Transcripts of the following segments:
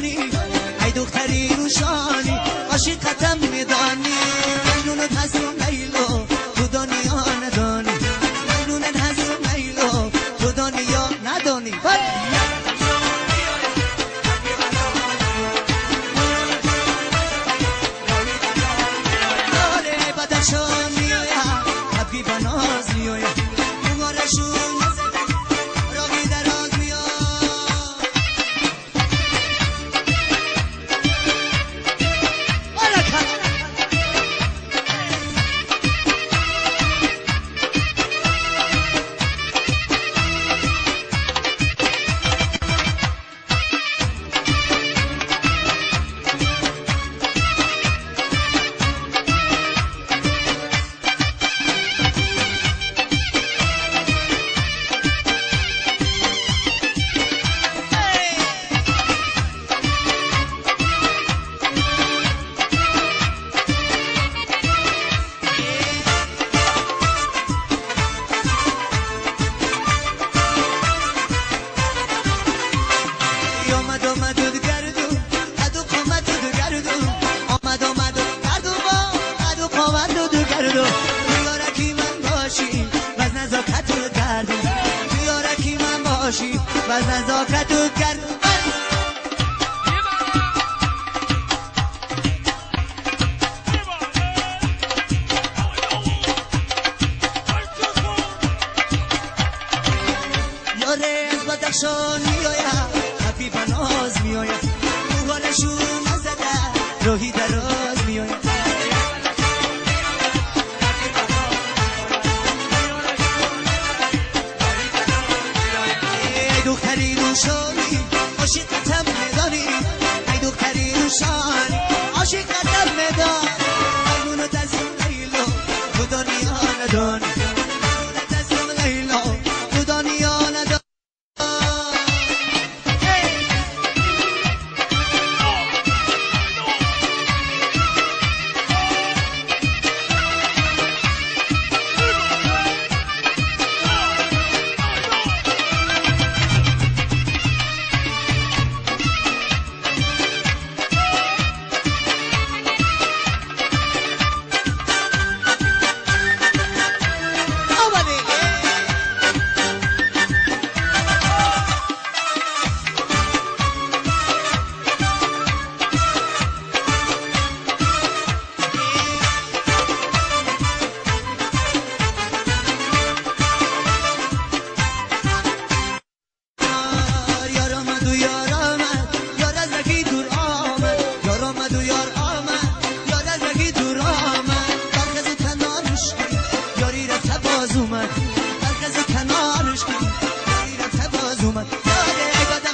میدانی ای دختری روشانی عاشقتم میدانی مجنونت هستم لیلا تو دنیا ندانی مجنونت هستم لیلا تو دنیا ندانی بدخشان میایم حبی بناز میایم مغارشون راقی دراز میاد و نزاکت و کرد یاره از بدخشان میایم حبی بناز میایم موهانشون نزده راهی دراز میایم دختری روشانی عاشقتم میدانی ای دختری روشانی عاشقتم میدانی مجنون دستم لیلا تو دنیا ندانی مجنون دستم لیلا تو دنیا ندانی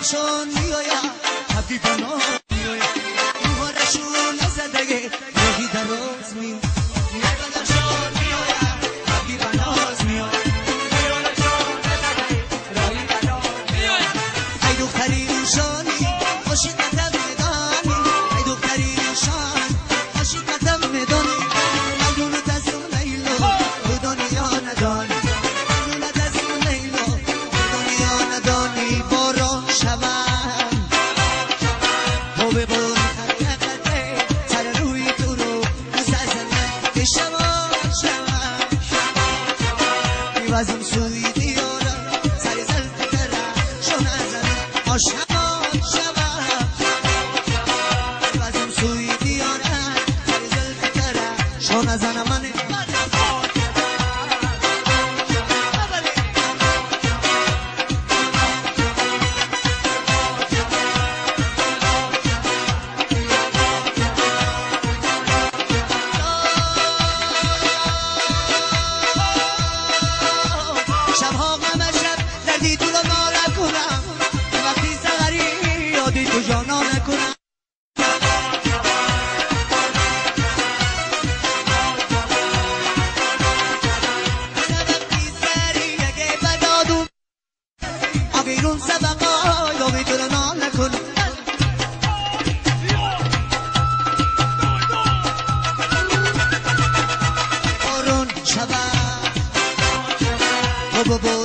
بدخشان میایم حبی بناز میایم موهانشون نزده راهی دراز میایم بدخشان میایم حبی بناز میایم موهانشون نزده راهی دراز میایم ای دختری روشانی عاشقتم میدانی ای دختری روشانی عاشقتم میدانی مجنون دستم لیلا تو دنیا ندانی مجنون دستم لیلا تو دنیا ندانی باران شوم تو به بون خطه سر روی تو رو مززنه که شوان شوم میوزم سوی دیارم سر زلف درم شو نزنه آشمان شوم میوزم سوی دیارم سر زلف درم شو نزنه من Bubble.